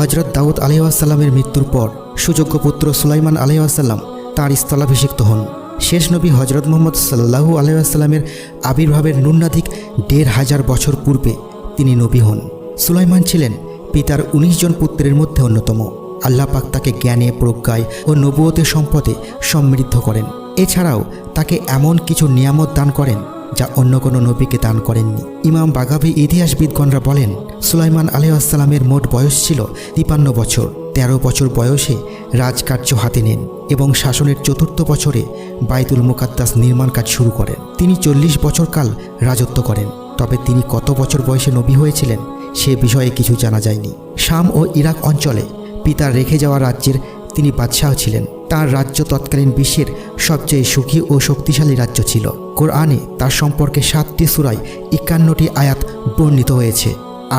হজরত দাউদ আলাইহিসসালামের মৃত্যুর পর সুযোগ্য পুত্র সুলাইমান আলাইহিসসালাম তাঁর স্থলাভিষিক্ত হন। শেষ নবী হজরত মুহাম্মদ সাল্লাল্লাহু আলাইহি ওয়াসাল্লামের আবির্ভাবের ন্যূনাধিক ১৫০০ বছর পূর্বে তিনি নবী হন। সুলাইমান ছিলেন পিতার ১৯ জন পুত্রের মধ্যে অন্যতম। আল্লাহ পাক তাকে জ্ঞানে, প্রজ্ঞায় ও নবুয়তের সম্পদে সমৃদ্ধ করেন। এছাড়াও তাকে এমন কিছু নিয়ামত দান করেন যা অন্য কোনো নবীকে দান করেননি। ইমাম বাগাভী ইতিহাসবিদগণরা বলেন, সুলাইমান আলাইহিসসালামের মোট বয়স ছিল ৫৩ বছর। ১৩ বছর বয়সে রাজকার্য হাতে নেন এবং শাসনের ৪র্থ বছরে বাইতুল মুকাদ্দাস নির্মাণ কাজ শুরু করেন। তিনি ৪০ বছর কাল রাজত্ব করেন। তবে তিনি কত বছর বয়সে নবী হয়েছিলেন সে বিষয়ে কিছু জানা যায়নি। শাম ও ইরাক অঞ্চলে পিতার রেখে যাওয়া রাজ্যের তিনি বাদশাহ ছিলেন। তার রাজ্য তৎকালীন বিশ্বের সবচেয়ে সুখী ও শক্তিশালী রাজ্য ছিল। কোরআনে তার সম্পর্কে ৭টি সূরায় ৫১টি আয়াত বর্ণিত হয়েছে।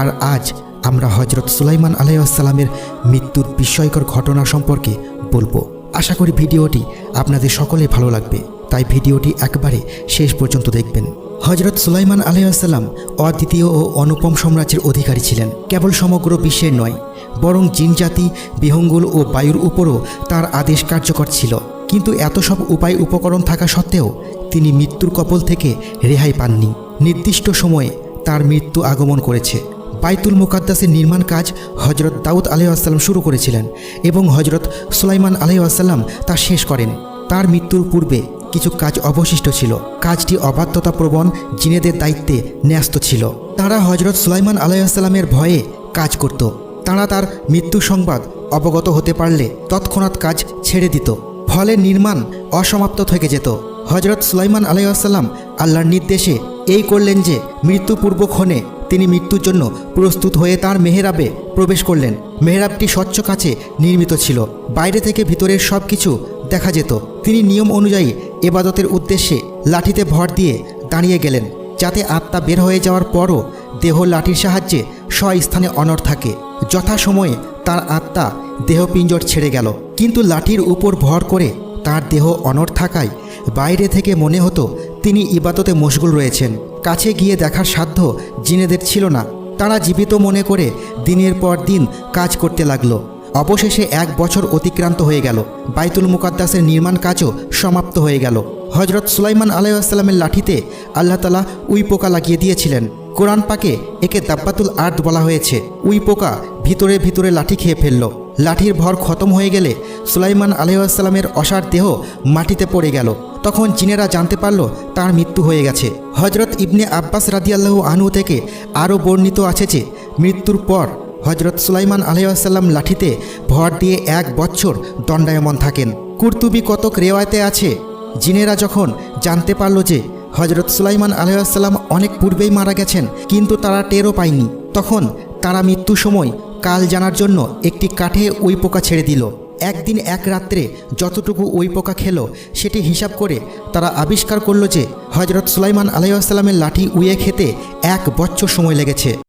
আর আজ আমরা হজরত সুলাইমান আলাইহিসসালামের মৃত্যুর বিস্ময়কর ঘটনা সম্পর্কে বলবো। আশা করি ভিডিওটি আপনাদের সকলের ভালো লাগবে, তাই ভিডিওটি একবারে শেষ পর্যন্ত দেখবেন। হজরত সুলাইমান আলাইহিসসালাম অদ্বিতীয় ও অনুপম সাম্রাজ্যের অধিকারী ছিলেন। কেবল সমগ্র বিশ্বের নয়, বরং জিনজাতি, বিহঙ্গুল ও বায়ুর উপরও তার আদেশ কার্যকর ছিল। কিন্তু এত সব উপায় উপকরণ থাকা সত্ত্বেও তিনি মৃত্যুর কবল থেকে রেহাই পাননি। নির্দিষ্ট সময়ে তার মৃত্যু আগমন করেছে। বাইতুল মুকাদ্দাসের নির্মাণ কাজ হজরত দাউদ আলাইহিসসালাম শুরু করেছিলেন এবং হজরত সুলাইমান আলাইহিসসালাম তা শেষ করেন। তার মৃত্যুর পূর্বে কিছু কাজ অবশিষ্ট ছিল। কাজটি অবাধ্যতাপ্রবণ জিনেদের দায়িত্বে ন্যস্ত ছিল। তারা হজরত সুলাইমান আলাইহিসসালামের ভয়ে কাজ করত। তারা তার মৃত্যু সংবাদ অবগত হতে পারলে তৎক্ষণাৎ কাজ ছেড়ে দিত, ফলে নির্মাণ অসমাপ্ত থেকে যেত। হজরত সুলাইমান আলাইহিসসালাম আল্লাহর নির্দেশে এই করলেন যে মৃত্যুপূর্বক্ষণে তিনি মৃত্যুর জন্য প্রস্তুত হয়ে তার মেহরাবে প্রবেশ করলেন। মেহরাবটি স্বচ্ছ কাচে নির্মিত ছিল, বাইরে থেকে ভিতরের সব কিছু দেখা যেত। তিনি নিয়ম অনুযায়ী ইবাদতের উদ্দেশ্যে লাঠিতে ভর দিয়ে দাঁড়িয়ে গেলেন, যাতে আত্মা বের হয়ে যাওয়ার পরও দেহ লাঠির সাহায্যে স্বস্থানে অনড় থাকে। যথাসময়ে তার আত্মা দেহপিঞ্জর ছেড়ে গেল, কিন্তু লাঠির উপর ভর করে তার দেহ অনড় থাকায় বাইরে থেকে মনে হতো তিনি ইবাদতে মশগুল রয়েছেন। কাছে গিয়ে দেখার সাধ্য জিনেদের ছিল না। তারা জীবিত মনে করে দিনের পর দিন কাজ করতে লাগলো। অবশেষে ১ বছর অতিক্রান্ত হয়ে গেল। বাইতুল মুকাদ্দাসের নির্মাণ কাজও সমাপ্ত হয়ে গেল। হজরত সুলাইমান আলাইহিসসালামের লাঠিতে আল্লাহ তাআলা উই পোকা লাগিয়ে দিয়েছিলেন। কোরআন পাকে একে দাব্বাতুল আর্দ বলা হয়েছে। উই পোকা ভিতরে ভিতরে লাঠি খেয়ে ফেলল। লাঠির ভর খতম হয়ে গেলে সুলাইমান আলাইহিসসালামের অসার দেহ মাটিতে পড়ে গেল। তখন জিনেরা জানতে পারল তার মৃত্যু হয়ে গেছে। হজরত ইবনে আব্বাস রাদিয়াল্লাহু আনহু থেকে আরও বর্ণিত আছে যে মৃত্যুর পর হজরত সুলাইমান আলাইহিসসালাম লাঠিতে ভর দিয়ে ১ বছর দণ্ডায়মান থাকেন। কুরতুবী কতক রেওয়ায়তে আছে, জিনেরা যখন জানতে পারল যে হজরত সুলাইমান আলাইহিসসালাম অনেক পূর্বেই মারা গেছেন, কিন্তু তারা টেরও পায়নি, তখন তারা মৃত্যুর সময় কাল জানার জন্য একটি কাঠে উই পোকা ছেড়ে দিল। একদিন এক রাত্রে যতটুকু উই পোকা খেলো সেটি হিসাব করে তারা আবিষ্কার করল যে হজরত সুলাইমান আলাইহিসসালামের লাঠি উইয়ে খেতে ১ বছর সময় লেগেছে।